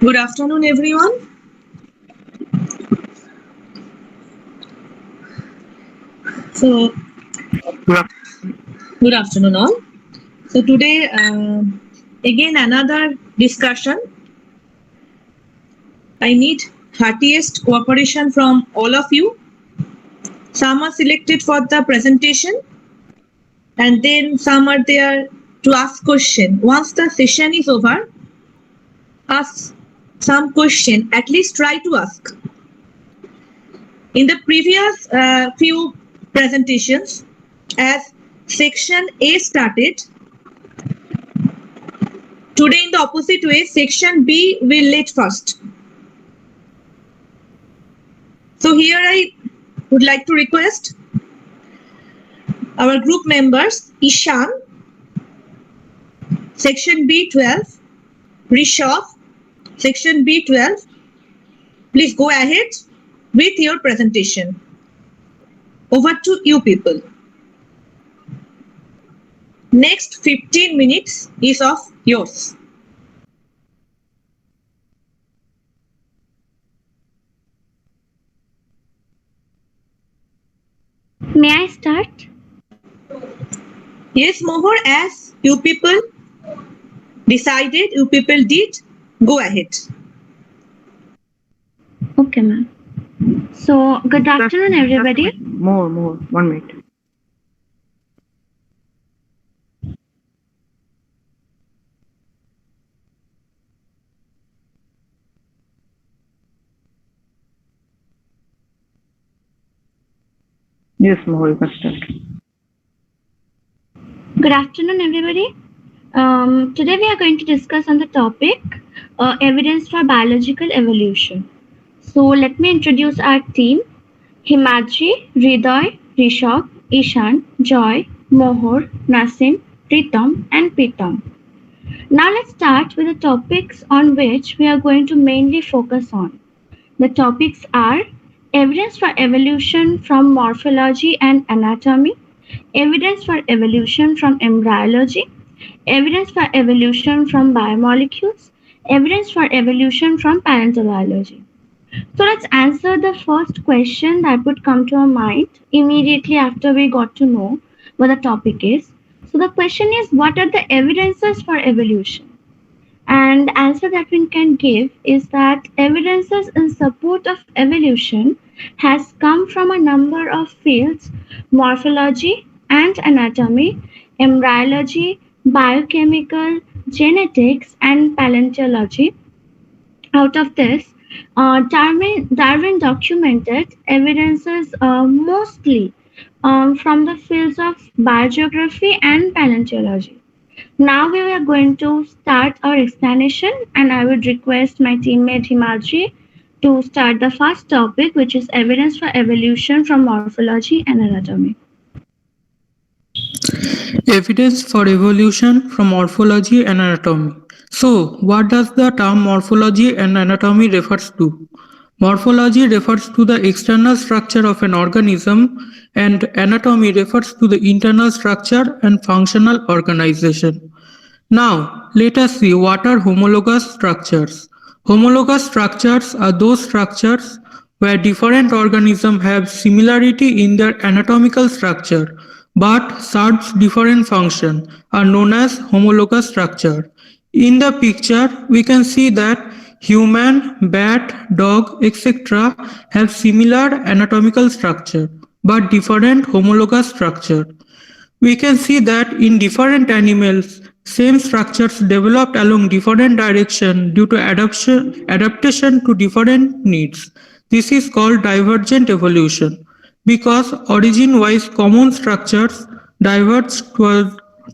Good afternoon, everyone. So, good afternoon, all. So, today, again, another discussion. I need heartiest cooperation from all of you. Some are selected for the presentation, and then some are there to ask question. Once the session is over, ask some question. At least try to ask. In the previous few presentations, as section A started, today in the opposite way, section B will lead first. So here I would like to request our group members, Ishan, section B12, Rishabh, section B12, please go ahead with your presentation. Over to you people. Next 15 minutes is of yours. May I start? Yes, Mohor, as you people decided, you people did, go ahead. Okay, ma'am. So, good afternoon, everybody. More. 1 minute. Yes, more. You can start. Good afternoon, everybody. Today we are going to discuss on the topic evidence for biological evolution. So, let me introduce our team: Himadri, Hriday, Rishabh, Ishan, Joy, Mohor, Nasim, Pritam, and Pritam. Now, let's start with the topics on which we are going to mainly focus on. The topics are evidence for evolution from morphology and anatomy, evidence for evolution from embryology, evidence for evolution from biomolecules, evidence for evolution from paleontology. So let's answer the first question that would come to our mind immediately after we got to know what the topic is. So the question is, what are the evidences for evolution? And the answer that we can give is that evidences in support of evolution has come from a number of fields: morphology and anatomy, embryology, biochemical, genetics, and paleontology. Out of this, Darwin documented evidences mostly from the fields of biogeography and paleontology. Now we are going to start our explanation, and I would request my teammate Himadri to start the first topic, which is evidence for evolution from morphology and anatomy. Evidence for evolution from morphology and anatomy. So, what does the term morphology and anatomy refers to? Morphology refers to the external structure of an organism, and anatomy refers to the internal structure and functional organization. Now, let us see what are homologous structures. Homologous structures are those structures where different organisms have similarity in their anatomical structure but serves different function are known as homologous structure. In the picture, we can see that human, bat, dog, etc. have similar anatomical structure but different homologous structure. We can see that in different animals, same structures developed along different direction due to adaptation to different needs. This is called divergent evolution because origin-wise common structures diverge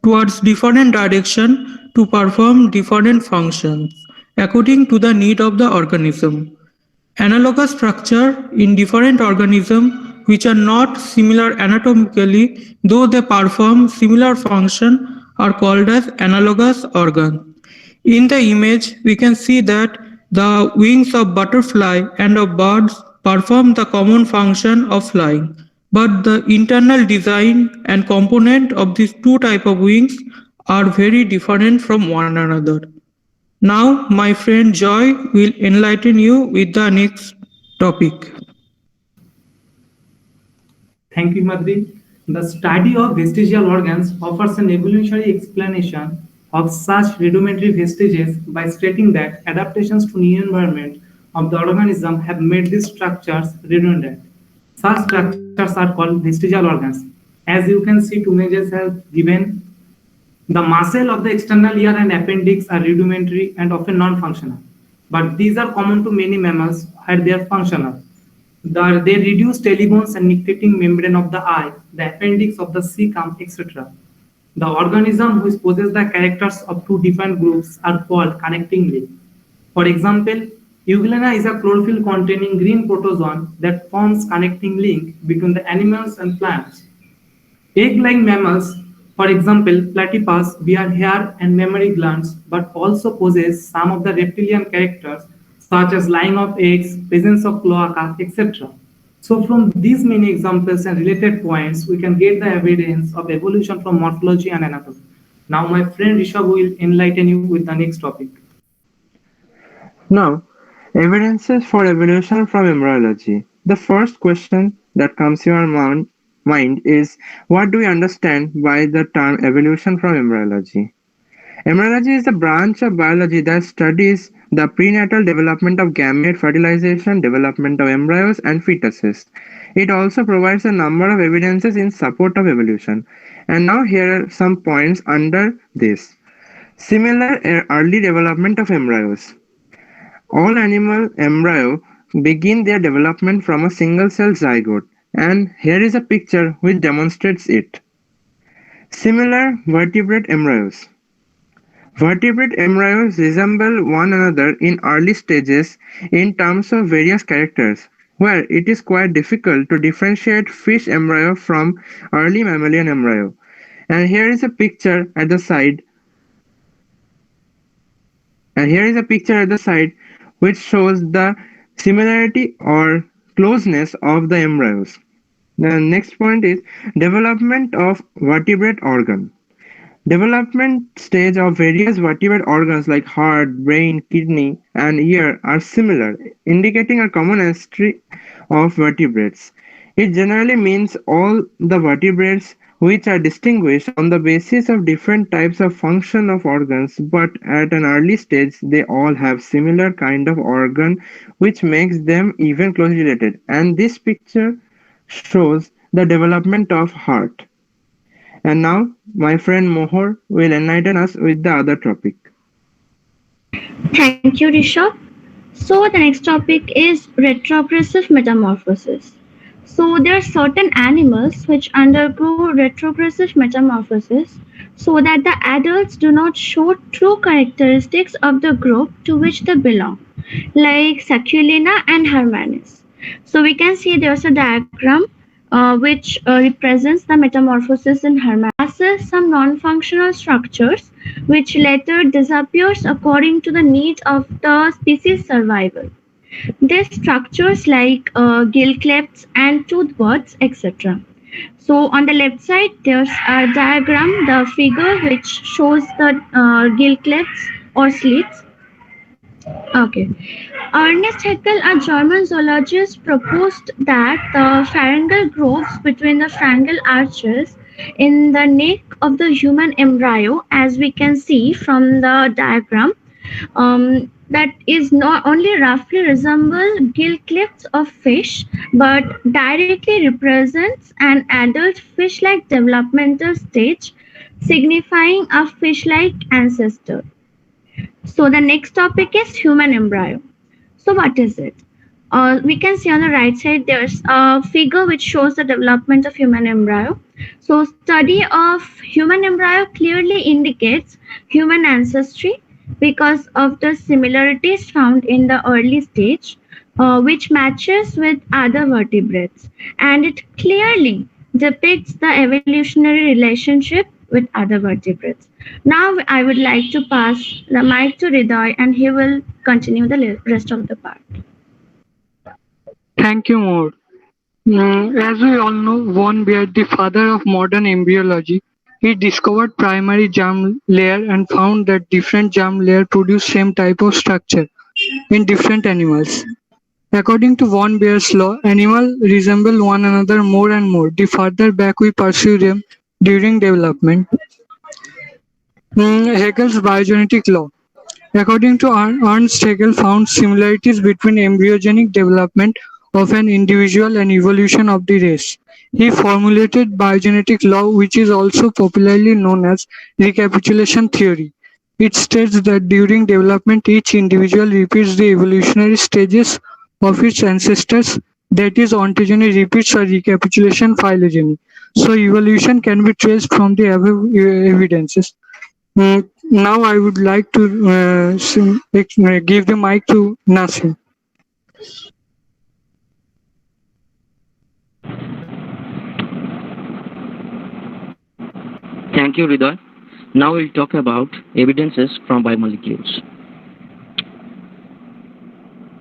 towards different direction to perform different functions according to the need of the organism. Analogous structure in different organisms which are not similar anatomically though they perform similar function are called as analogous organs. In the image we can see that the wings of butterfly and of birds perform the common function of flying, but the internal design and component of these two types of wings are very different from one another. Now, my friend Joy will enlighten you with the next topic. Thank you, Madri. The study of vestigial organs offers an evolutionary explanation of such rudimentary vestiges by stating that adaptations to new environment of the organism have made these structures redundant. Such structures are called vestigial organs. As you can see, two images have given the muscle of the external ear and appendix are rudimentary and often non-functional, but these are common to many mammals where they are functional. They reduce telebones and nictitating membrane of the eye, the appendix of the cecum, etc. The organism which possess the characters of two different groups are called connecting link. For example, Euglena is a chlorophyll-containing green protozoan that forms connecting link between the animals and plants. Egg-like mammals, for example, platypus, bear hair and mammary glands, but also possess some of the reptilian characters such as laying of eggs, presence of cloaca, etc. So from these many examples and related points, we can get the evidence of evolution from morphology and anatomy. Now my friend Rishabh will enlighten you with the next topic. Now, evidences for evolution from embryology. The first question that comes to your mind is, what do we understand by the term evolution from embryology? Embryology is a branch of biology that studies the prenatal development of gamete fertilization, development of embryos and fetuses. It also provides a number of evidences in support of evolution. And now here are some points under this. Similar early development of embryos. All animal embryo begin their development from a single-cell zygote, and here is a picture which demonstrates it. Similar vertebrate embryos. Vertebrate embryos resemble one another in early stages in terms of various characters, where it is quite difficult to differentiate fish embryo from early mammalian embryo. And here is a picture at the side which shows the similarity or closeness of the embryos. The next point is development of vertebrate organ. Development stage of various vertebrate organs like heart, brain, kidney, and ear are similar, indicating a common ancestry of vertebrates. It generally means all the vertebrates which are distinguished on the basis of different types of function of organs, but at an early stage they all have similar kind of organ which makes them even closely related. And this picture shows the development of heart. And now my friend Mohor will enlighten us with the other topic. Thank you, Rishabh. So the next topic is retrogressive metamorphosis. So there are certain animals which undergo retrogressive metamorphosis so that the adults do not show true characteristics of the group to which they belong, like Saculina and Hermanus. So we can see there's a diagram which represents the metamorphosis in Hermanus, some non-functional structures which later disappears according to the needs of the species survival. These structures like gill clefts and tooth buds, etc. So on the left side, there's a diagram, the figure which shows the gill clefts or slits. Okay. Ernest Haeckel, a German zoologist, proposed that the pharyngeal grooves between the pharyngeal arches in the neck of the human embryo, as we can see from the diagram, that is not only roughly resemble gill clefts of fish, but directly represents an adult fish-like developmental stage, signifying a fish-like ancestor. So the next topic is human embryo. So what is it? We can see on the right side there's a figure which shows the development of human embryo. So study of human embryo clearly indicates human ancestry because of the similarities found in the early stage, which matches with other vertebrates, and it clearly depicts the evolutionary relationship with other vertebrates. Now I would like to pass the mic to Hriday and he will continue the rest of the part. Thank you, Mohor. As we all know, von Baer, the father of modern embryology, He discovered primary germ layer and found that different germ layer produce same type of structure in different animals. According to von Baer's law, animals resemble one another more and more the further back we pursue them during development. Haeckel's biogenetic law. According to Ernst Haeckel found similarities between embryogenic development of an individual and evolution of the race. He formulated biogenetic law, which is also popularly known as recapitulation theory. It states that during development each individual repeats the evolutionary stages of its ancestors, that is, ontogeny repeats or recapitulation phylogeny. So evolution can be traced from the above evidences. Now I would like to give the mic to Nasim. Thank you, Hriday. Now we'll talk about evidences from biomolecules.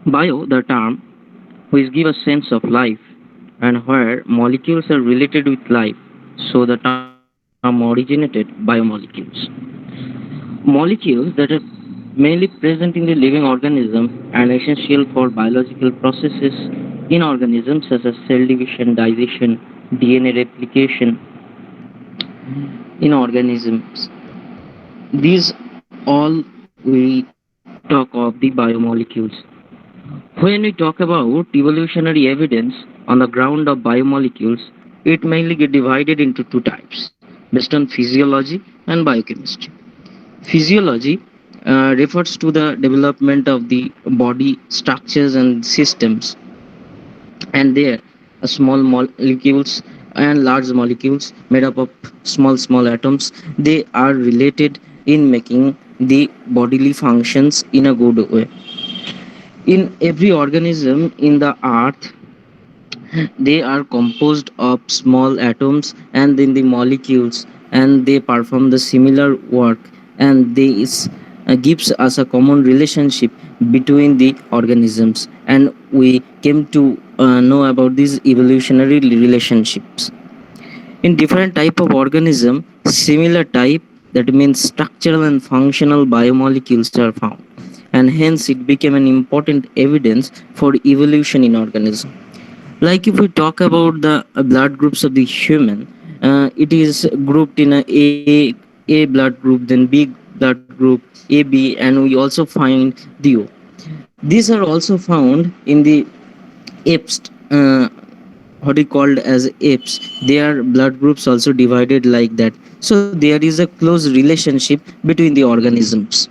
Bio, the term, which gives a sense of life, and where molecules are related with life, so the term originated biomolecules. Molecules that are mainly present in the living organism and essential for biological processes in organisms such as cell division, digestion, DNA replication in organisms. These all we talk of the biomolecules. When we talk about evolutionary evidence on the ground of biomolecules, it mainly get divided into two types based on physiology and biochemistry. Physiology refers to the development of the body structures and systems, and there small molecules and large molecules made up of small atoms, they are related in making the bodily functions in a good way. In every organism in the earth, they are composed of small atoms and then the molecules, and they perform the similar work, and this gives us a common relationship between the organisms, and we came to know about these evolutionary relationships. In different type of organism, similar type, that means structural and functional biomolecules are found, and hence it became an important evidence for evolution in organism. Like if we talk about the blood groups of the human, it is grouped in a blood group, then B blood group, AB, and we also find the O. These are also found in the apes, what is called as apes. Their blood groups also divided like that. So there is a close relationship between the organisms.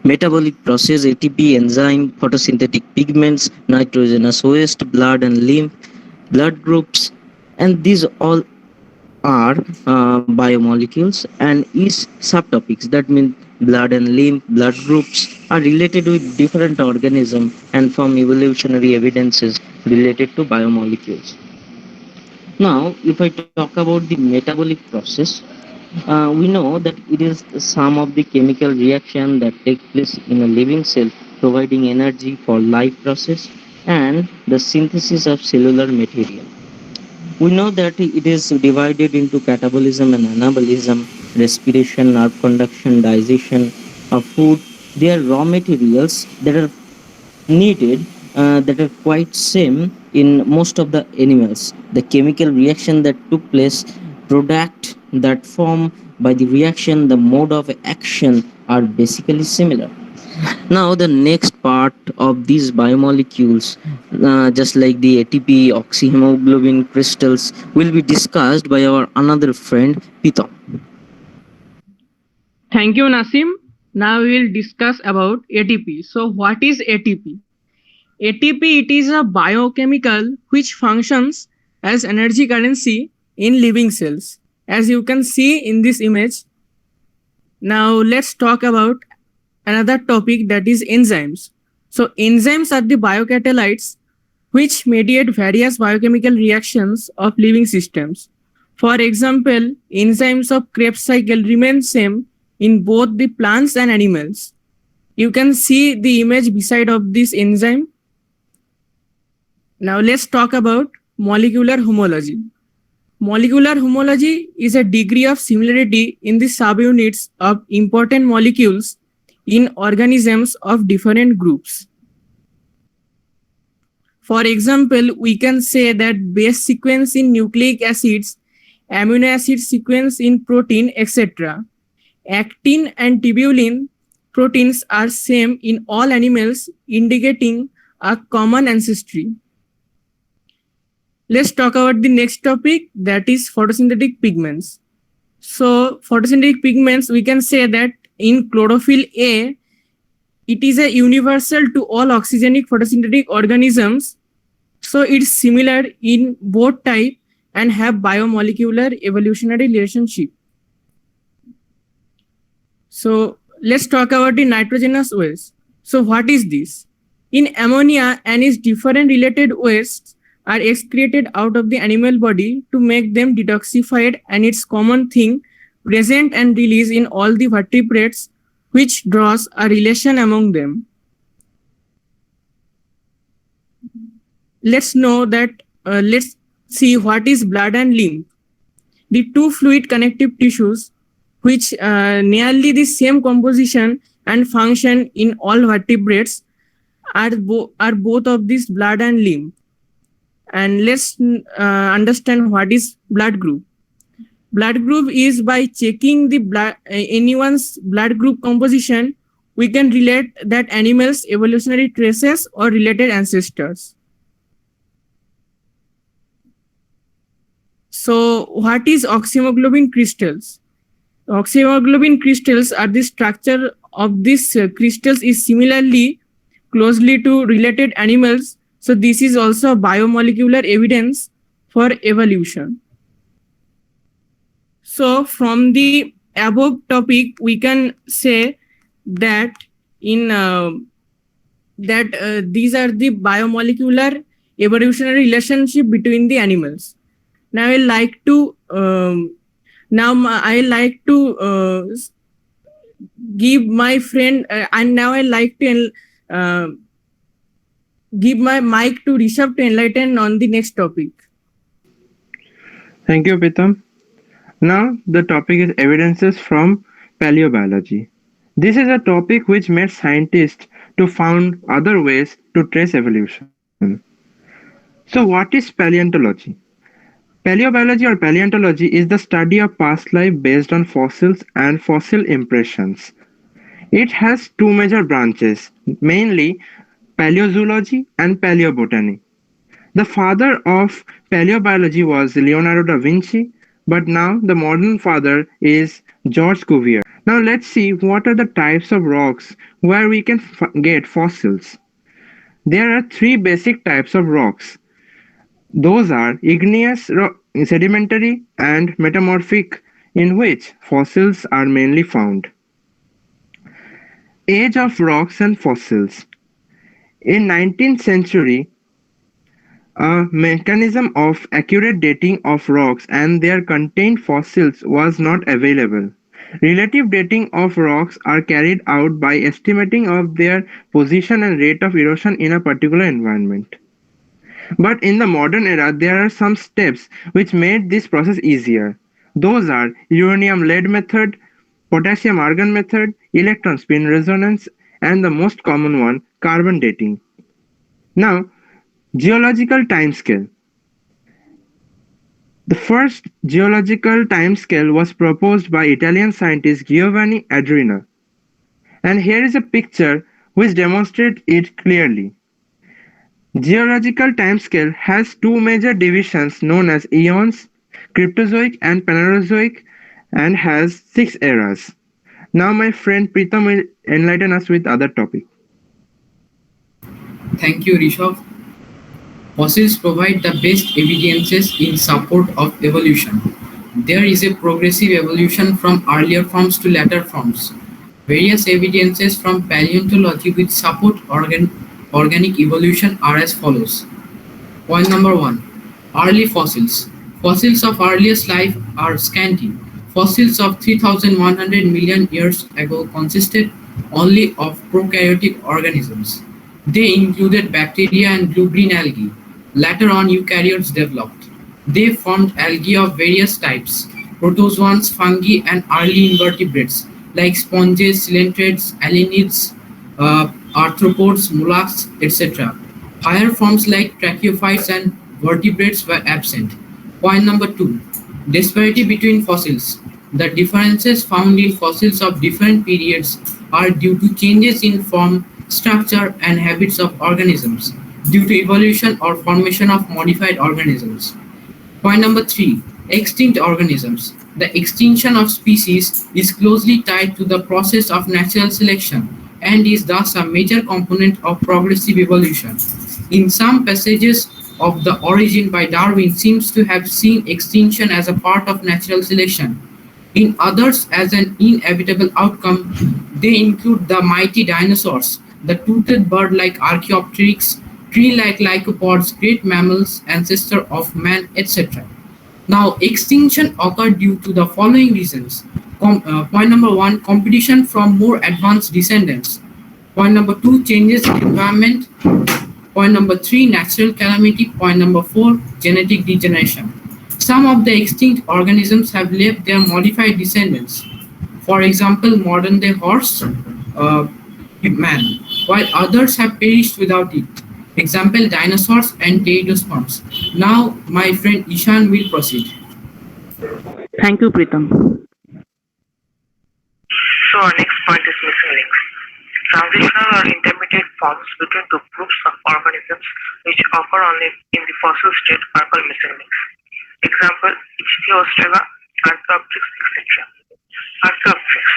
Metabolic process, ATP, enzyme, photosynthetic pigments, nitrogenous waste, blood and lymph, blood groups, and these all are biomolecules, and each subtopics, that means blood and lymph, blood groups, are related with different organisms and form evolutionary evidences related to biomolecules. Now, if I talk about the metabolic process, we know that it is the sum of the chemical reaction that take place in a living cell, providing energy for life process and the synthesis of cellular material. We know that it is divided into catabolism and anabolism, respiration, nerve conduction, digestion of food. They are raw materials that are needed, that are quite same in most of the animals. The chemical reaction that took place, product that form by the reaction, the mode of action are basically similar. Now, the next part of these biomolecules, just like the ATP, oxyhemoglobin crystals, will be discussed by our another friend, Pitam. Thank you, Nasim. Now we will discuss about ATP. So, what is ATP? ATP, it is a biochemical which functions as energy currency in living cells, as you can see in this image. Now let's talk about another topic, that is enzymes. So enzymes are the biocatalytes which mediate various biochemical reactions of living systems. For example, enzymes of Krebs cycle remain same in both the plants and animals. You can see the image beside of this enzyme. Now let's talk about molecular homology. Molecular homology is a degree of similarity in the subunits of important molecules in organisms of different groups. For example, we can say that base sequence in nucleic acids, amino acid sequence in protein, etc. Actin and tubulin proteins are same in all animals, indicating a common ancestry. Let's talk about the next topic, that is photosynthetic pigments. So photosynthetic pigments, we can say that in chlorophyll A, it is a universal to all oxygenic photosynthetic organisms. So it's similar in both type and have biomolecular evolutionary relationship. So let's talk about the nitrogenous waste. So what is this? In ammonia and its different related wastes are excreted out of the animal body to make them detoxified, and it's common thing present and released in all the vertebrates, which draws a relation among them. Let's see what is blood and lymph. The two fluid connective tissues which nearly the same composition and function in all vertebrates are both of this blood and lymph. And let's understand what is blood group. Blood group is by checking the anyone's blood group composition, we can relate that animals' evolutionary traces or related ancestors. So what is oxyhemoglobin crystals? Oxyhemoglobin crystals are the structure of these crystals is similarly closely to related animals. So this is also biomolecular evidence for evolution. So from the above topic, we can say that in these are the biomolecular evolutionary relationship between the animals. Now I like to give my friend and now I like to give my mic to Rishabh to enlighten on the next topic. Thank you, Pritam. Now the topic is evidences from paleobiology. This is a topic which made scientists to found other ways to trace evolution. So what is paleontology? Paleobiology or paleontology is the study of past life based on fossils and fossil impressions. It has two major branches, mainly paleozoology and paleobotany. The father of paleobiology was Leonardo da Vinci, but now the modern father is George Cuvier. Now let's see what are the types of rocks where we can get fossils. There are three basic types of rocks. Those are igneous, sedimentary, and metamorphic, in which fossils are mainly found. Age of rocks and fossils. In 19th century, a mechanism of accurate dating of rocks and their contained fossils was not available. Relative dating of rocks are carried out by estimating of their position and rate of erosion in a particular environment. But in the modern era, there are some steps which made this process easier. Those are uranium-lead method, potassium-argon method, electron spin resonance, and the most common one, carbon dating. Now, geological timescale. The first geological timescale was proposed by Italian scientist Giovanni Adrina. And here is a picture which demonstrates it clearly. Geological timescale has two major divisions known as eons, Cryptozoic and Phanerozoic, and has 6 eras. Now my friend Pritam will enlighten us with other topic. Thank you, Rishabh. Fossils provide the best evidences in support of evolution. There is a progressive evolution from earlier forms to later forms. Various evidences from paleontology which support organic evolution are as follows. Point number 1. Early fossils. Fossils of earliest life are scanty. Fossils of 3,100 million years ago consisted only of prokaryotic organisms. They included bacteria and blue-green algae. Later on, eukaryotes developed. They formed algae of various types: protozoans, fungi, and early invertebrates like sponges, coelacanths, alinids, arthropods, mollusks, etc. Higher forms like tracheophytes and vertebrates were absent. Point number two: disparity between fossils. The differences found in fossils of different periods are due to changes in form, structure, and habits of organisms, due to evolution or formation of modified organisms. Point number three: extinct organisms. The extinction of species is closely tied to the process of natural selection and is thus a major component of progressive evolution. In some passages of The Origin by Darwin seems to have seen extinction as a part of natural selection. In others, as an inevitable outcome, they include the mighty dinosaurs, the toothed bird-like Archaeopteryx, tree-like lycopods, great mammals, ancestor of man, etc. Now, extinction occurred due to the following reasons. Point number one: competition from more advanced descendants. Point number two: changes in environment. Point number three: natural calamity. Point number four: genetic degeneration. Some of the extinct organisms have left their modified descendants. For example, modern day horse, man, while others have perished without it. Example, dinosaurs and pteridosperms. Now, my friend Ishan will proceed. Thank you, Pritam. So our next point is missing links. Transitional or intermediate forms between two groups of organisms which occur only in the fossil state are called missing links. Example, Ichthyostega, Archaeopteryx, etc. Archaeopteryx,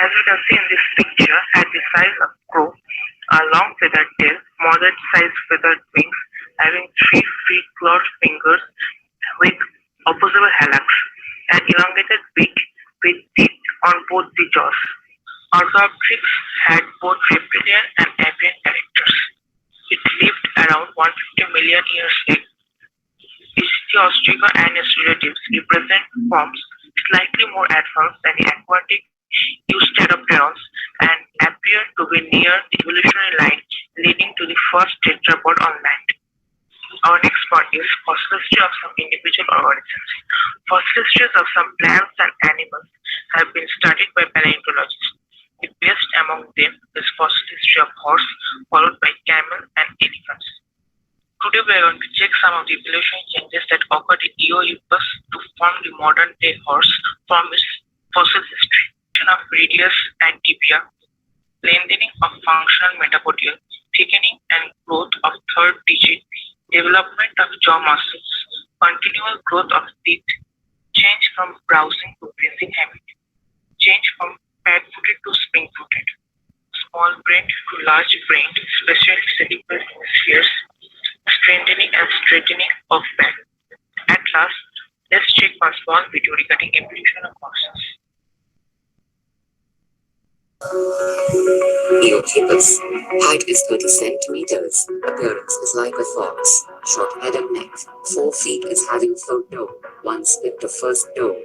as we can see in this picture, had the size of crow, a long feathered tail, moderate-sized feathered wings, having 3 free-clawed fingers with opposable hallux, an elongated beak with teeth on both the jaws. Archaeopteryx had both reptilian and avian characters. It lived around 150 million years ago. Ichthyostega and its relatives represent forms slightly more advanced than the aquatic Eusteropterons and appear to be near the evolutionary line leading to the first tetrapod on land. Our next part is fossil history of some individual organisms. Fossil histories of some plants and animals have been studied by paleontologists. The best among them is fossil history of horse, followed by camel and elephants. Today we are going to check some of the evolutionary changes that occurred in Eohippus to form the modern day horse from its fossil history. Of radius and tibia, lengthening of functional metapodial, thickening and growth of third digit, development of jaw muscles, continual growth of teeth, change from browsing to grazing habit, change from pad-footed to spring-footed, small-brained to large-brained, especially cerebral hemispheres, strengthening and straightening of back. At last, let's check one small video regarding evolution of horses. Eohippus. Height is 30 centimeters. Appearance is like a fox. Short head and neck. 4 feet is having 4 toe. 1 split to first toe.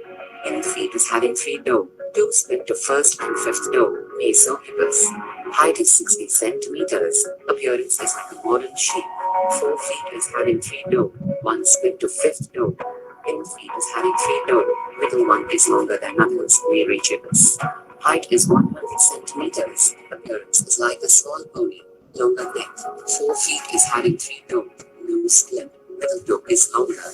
In feet is having 3 toe. 2 split to first and fifth toe. Mesohippus. Height is 60 centimeters. Appearance is like a modern sheep. 4 feet is having 3 toe. 1 split to fifth toe. In feet is having 3 toe. Middle one is longer than others. Mesohippus. Height is 100 centimeters. Appearance is like a small pony. Longer neck. 4 feet is having 3 toe. Loose limb. Middle toe is longer.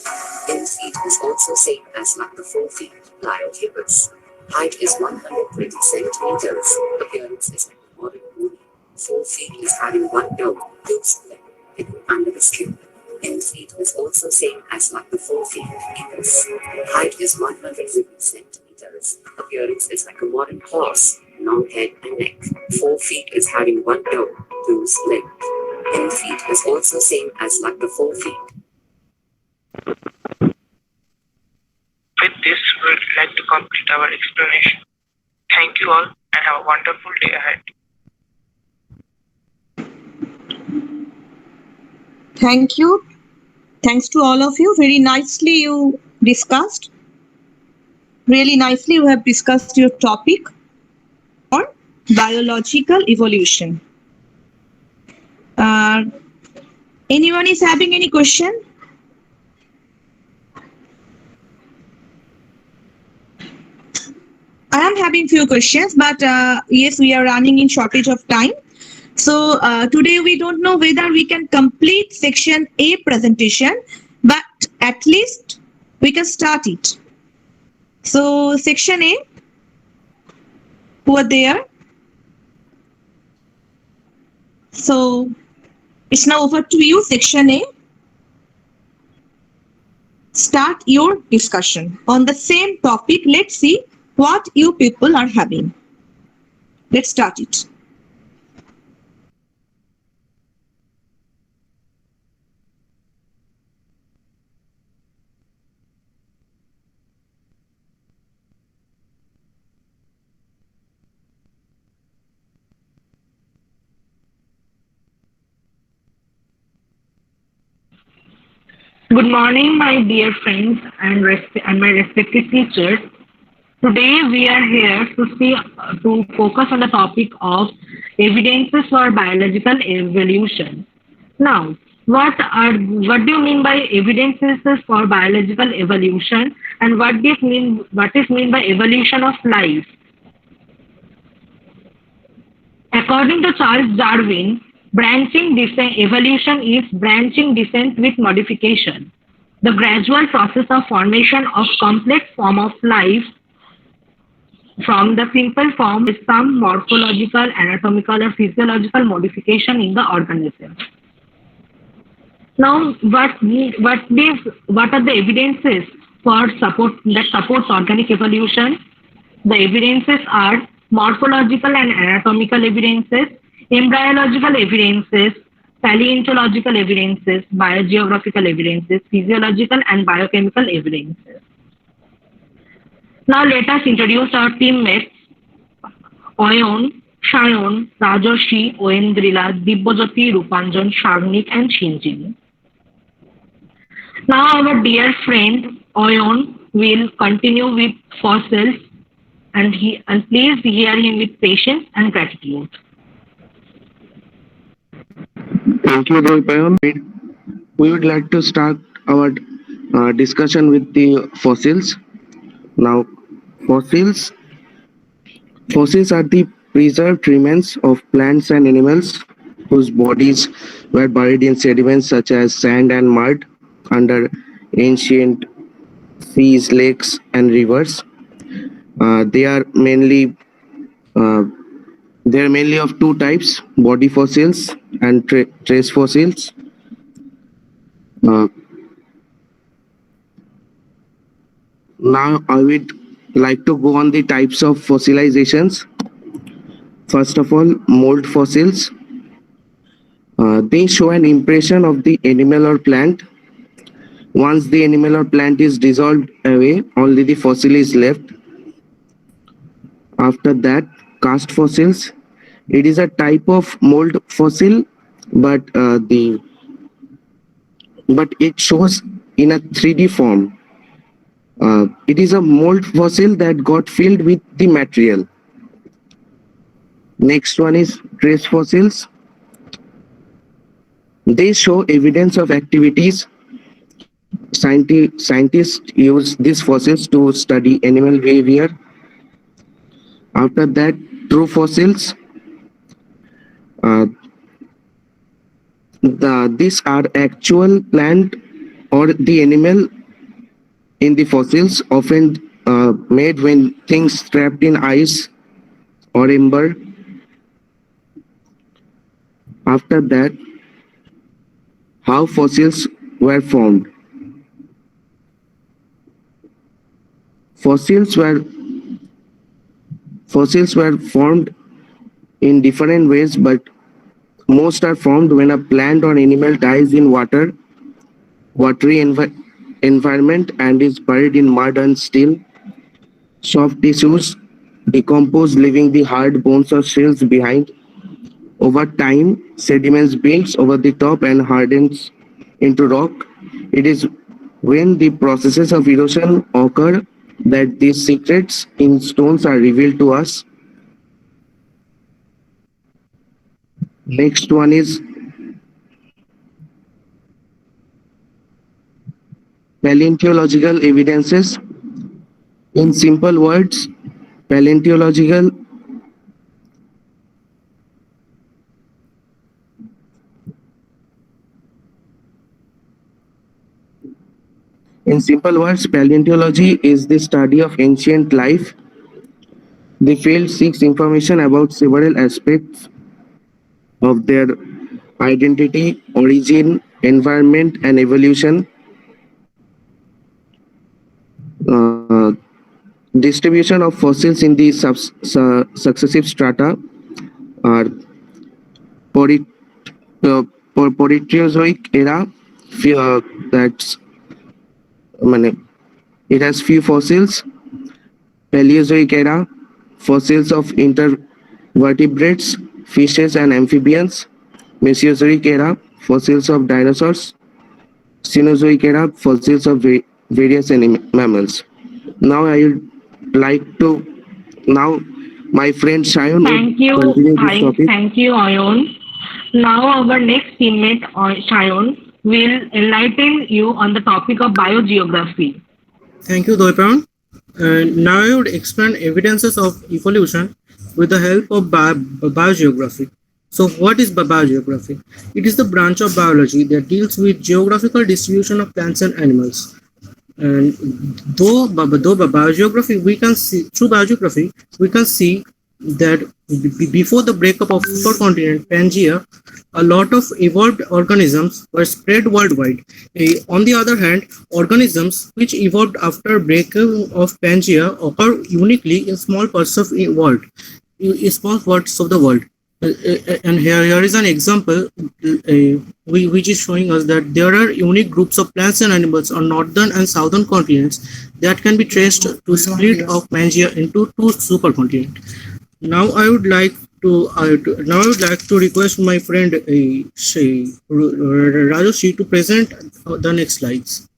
In feet is also same as like the 4 feet. Liohippus. Height is 120 centimeters. Appearance is like a modern pony. 4 feet is having 1 toe. Loose limb. Hidden under the skin. In feet is also same as like the 4 feet. Hippus. Height is 150 centimeters. Appearance is like a modern horse. Long head and neck. 4 feet is having 1 toe. Loose leg. In feet is also same as like the 4 feet. With this, we would like to complete our explanation. Thank you all and have a wonderful day ahead. Thank you. Thanks to all of you. Very nicely you discussed. Really nicely you have discussed your topic on biological evolution. Anyone is having any question? I am having few questions, but yes, we are running in shortage of time. So today we don't know whether we can complete section A presentation, but at least we can start it. So section A, who are there? So it's now over to you, section A. Start your discussion on the same topic. Let's see what you people are having. Let's start it. Good morning, my dear friends and my respected teachers. Today we are here to focus on the topic of evidences for biological evolution. Now, what do you mean by evidences for biological evolution, and what is mean by evolution of life? According to Charles Darwin, evolution is branching descent with modification, the gradual process of formation of complex form of life from the simple form with some morphological, anatomical, or physiological modification in the organism. Now, what are the evidences that supports organic evolution? The evidences are morphological and anatomical evidences, embryological evidences, paleontological evidences, biogeographical evidences, physiological and biochemical evidences. Now let us introduce our teammates, Oyon, Shayon, Rajoshi, Oendrila, Dibbojyoti, Rupanjan, Sharnik, and Shinjin. Now our dear friend Oyon will continue with fossils, and please hear him with patience and gratitude. Thank you, Rohipayan. We would like to start our discussion with the fossils. Now, fossils are the preserved remains of plants and animals whose bodies were buried in sediments such as sand and mud under ancient seas, lakes, and rivers. They are mainly of two types: body fossils and trace fossils. Uh, Now I would like to go on the types of fossilizations. First of all, mold fossils. They show an impression of the animal or plant. Once the animal or plant is dissolved away, only the fossil is left. After that, cast fossils. It is a type of mold fossil, but it shows in a 3D form. It is a mold fossil that got filled with the material. Next one is trace fossils. They show evidence of activities. Scientists use these fossils to study animal behavior. After that, true fossils. These are actual plant or the animal in the fossils, often made when things trapped in ice or ember. After that, how fossils were formed. Fossils were formed in different ways, but most are formed when a plant or animal dies in watery environment and is buried in mud and steel. Soft tissues decompose, leaving the hard bones or shells behind. Over time, sediments builds over the top and hardens into rock. It is when the processes of erosion occur that these secrets in stones are revealed to us. Next one is paleontological evidences. In simple words, paleontological In simple words, paleontology is the study of ancient life. The field seeks information about several aspects of their identity, origin, environment, and evolution. Uh, Distribution of fossils in the successive strata are pori- Proterozoic era. That's মানে, it has few fossils. Paleozoic era, fossils of intervertebrates, fishes and amphibians. Mesozoic era, fossils of dinosaurs. Cenozoic era, fossils of various mammals. Now I would like to, now my friend Shayan Thank would you. continue this Hi, topic. thank you, Ayon. Now our next teammate, Shayon, will enlighten you on the topic of biogeography. Thank you, Doipan. And now I would explain evidences of evolution with the help of biogeography. So, what is biogeography? It is the branch of biology that deals with geographical distribution of plants and animals. And though biogeography, we can see through biogeography we can see that before the breakup of supercontinent Pangea, a lot of evolved organisms were spread worldwide. On the other hand, organisms which evolved after breakup of Pangea occur uniquely in small parts of the world, small parts of the world. And here is an example which is showing us that there are unique groups of plants and animals on northern and southern continents that can be traced to split of Pangea into two supercontinents. Now I would like to request my friend Rajoshi to present the next slides.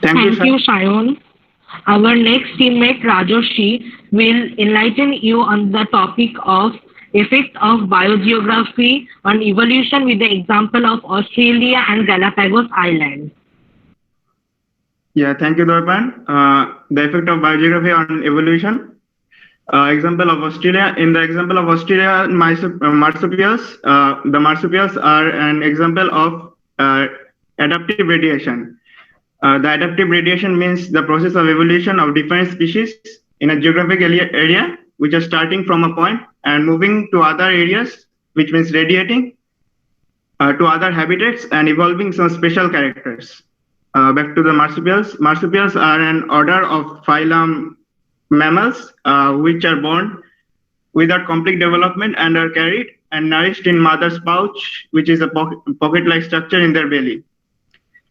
Thank you, Shayon. Our next teammate, Rajoshi, will enlighten you on the topic of effect of biogeography on evolution with the example of Australia and Galapagos Islands. Yeah, thank you, Dorpan. The effect of biogeography on evolution. Example of Australia. In the example of Australia, marsupials, the marsupials are an example of adaptive radiation. The adaptive radiation means the process of evolution of different species in a geographic area, which are starting from a point and moving to other areas, which means radiating to other habitats and evolving some special characters. Back to the marsupials. Marsupials are an order of phylum mammals, which are born without complete development and are carried and nourished in mother's pouch, which is a pocket-like structure in their belly.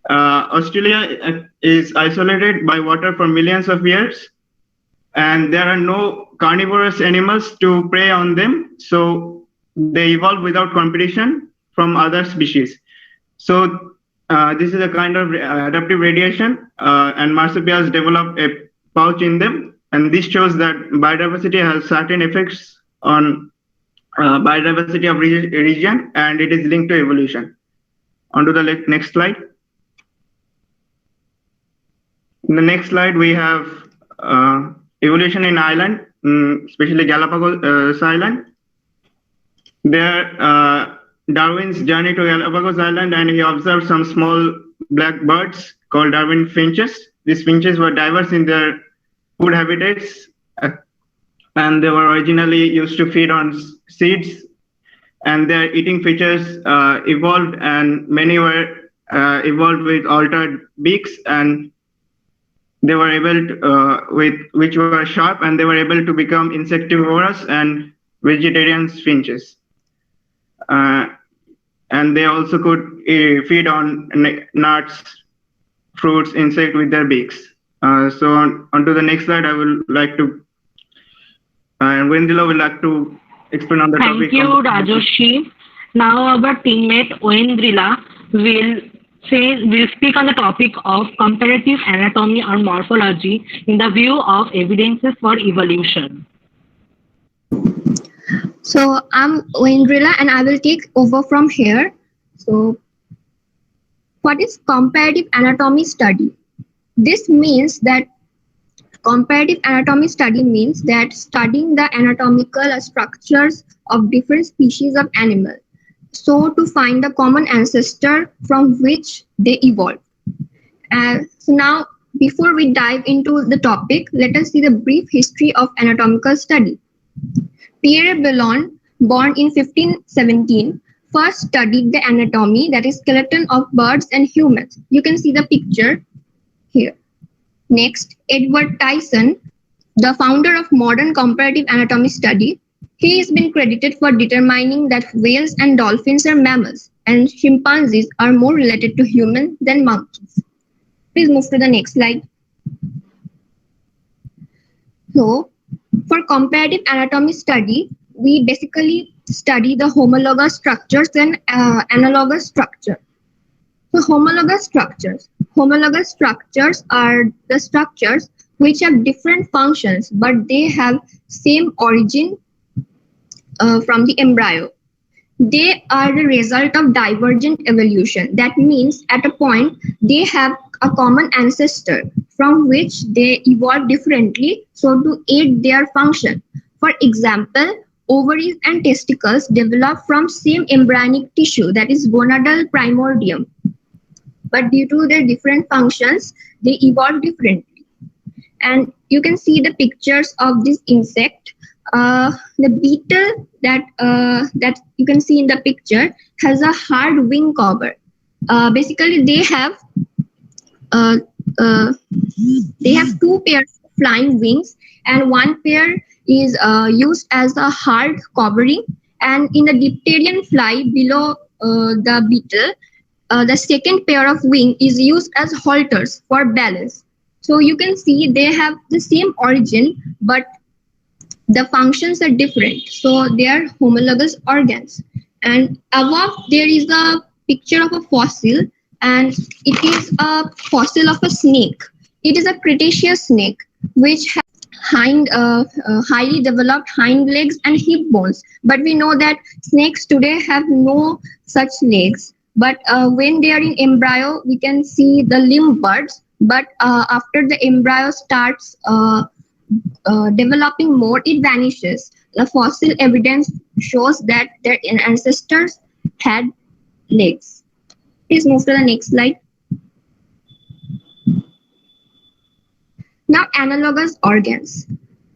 Australia is isolated by water for millions of years, and there are no carnivorous animals to prey on them, so they evolve without competition from other species. So this is a kind of adaptive radiation, and marsupials develop a pouch in them, and this shows that biodiversity has certain effects on biodiversity of region, and it is linked to evolution. On to the next slide. In the next slide, we have evolution in island, especially Galapagos Island. There, Darwin's journey to Galapagos Island, and he observed some small black birds called Darwin finches. These finches were diverse in their food habitats, and they were originally used to feed on seeds. And their eating features evolved, and many were evolved with altered beaks, and they were able to, which were sharp, and they were able to become insectivorous and vegetarian finches. And they also could feed on nuts, fruits, insect with their beaks. So on to the next slide, I would like to, and Wendila would like to explain on the topic. Thank you, Rajoshi. Now our teammate Oendrila will speak on the topic of comparative anatomy or morphology in the view of evidences for evolution. So I'm Oendrila and I will take over from here. So what is comparative anatomy study? This means that Comparative anatomy study means that studying the anatomical structures of different species of animal, so to find the common ancestor from which they evolved. So now, before we dive into the topic, let us see the brief history of anatomical study. Pierre Bellon, born in 1517, first studied the anatomy, that is skeleton of birds and humans. You can see the picture here. Next, Edward Tyson, the founder of modern comparative anatomy study. He has been credited for determining that whales and dolphins are mammals and chimpanzees are more related to humans than monkeys. Please move to the next slide. So, for comparative anatomy study, we basically study the homologous structures and analogous structure. So, homologous structures. Homologous structures are the structures which have different functions, but they have same origin from the embryo. They are the result of divergent evolution. That means at a point they have a common ancestor from which they evolve differently, so to aid their function. For example, ovaries and testicles develop from same embryonic tissue, that is gonadal primordium. But due to their different functions, they evolve differently. And you can see the pictures of this insect. The beetle that you can see in the picture has a hard wing cover. Basically, they have two pairs of flying wings, and one pair is used as a hard covering. And in the dipterian fly below the beetle, the second pair of wing is used as halters for balance. So you can see they have the same origin, but the functions are different. So they are homologous organs. And above there is a picture of a fossil, and it is a fossil of a snake. It is a Cretaceous snake which has highly developed hind legs and hip bones. But we know that snakes today have no such legs. But when they are in embryo, we can see the limb buds. But after the embryo starts developing more, it vanishes. The fossil evidence shows that their ancestors had legs. Please move to the next slide. Now, analogous organs.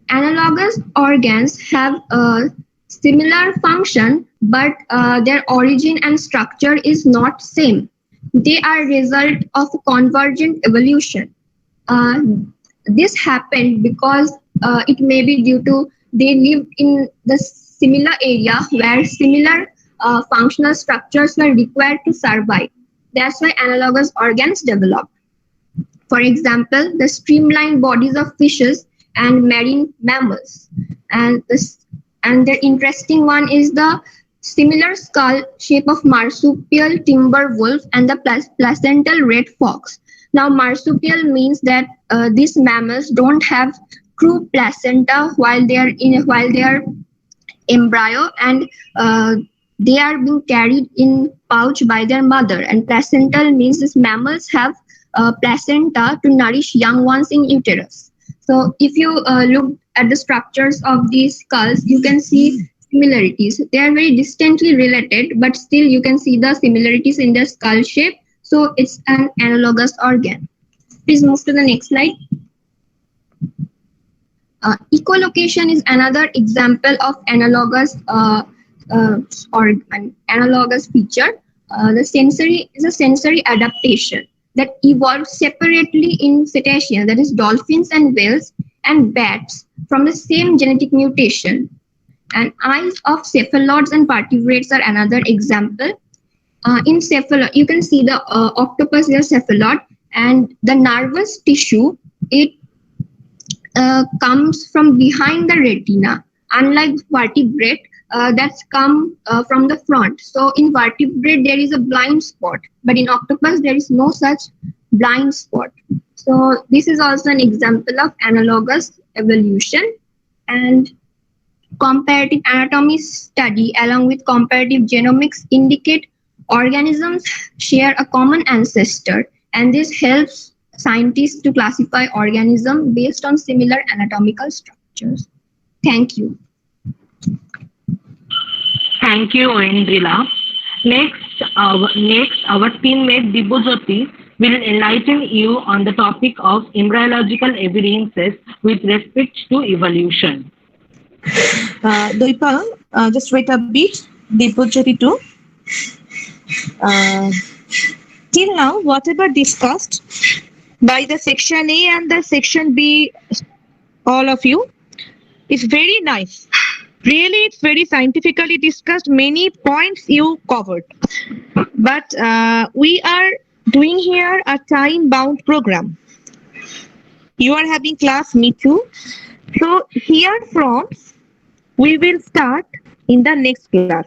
Analogous organs have a similar function, but their origin and structure is not same. They are result of convergent evolution. This happened because it may be due to they lived in the similar area where similar functional structures were required to survive. That's why analogous organs developed. For example, the streamlined bodies of fishes and marine mammals. And the interesting one is the similar skull shape of marsupial timber wolf and the placental red fox. Now, marsupial means that these mammals don't have true placenta while they are embryo, and they are being carried in pouch by their mother. And placental means these mammals have placenta to nourish young ones in uterus. So if you look at the structures of these skulls, you can see similarities. They are very distantly related, but still you can see the similarities in their skull shape. So it's an analogous organ. Please move to the next slide. Echolocation is another example of analogous analogous feature. The sensory is a sensory adaptation that evolved separately in cetaceans, that is dolphins and whales and bats, from the same genetic mutation. And eyes of cephalopods and vertebrates are another example. In cephalod, you can see the octopus is a cephalod, and the nervous tissue, it comes from behind the retina, unlike vertebrate that's come from the front. So in vertebrate there is a blind spot, but in octopus there is no such blind spot. So this is also an example of analogous evolution. And comparative anatomy study along with comparative genomics indicate organisms share a common ancestor, and this helps scientists to classify organisms based on similar anatomical structures. Thank you. Thank you, Indrila. Next, our teammate Dibujyoti will enlighten you on the topic of embryological evidences with respect to evolution. Doipal, just wait a bit. Dipojyoti too. Till now, whatever discussed by the section A and the section B, all of you, is very nice. Really, it's very scientifically discussed. Many points you covered. But we are doing here a time-bound program. You are having class, me too. So here from, we will start in the next class.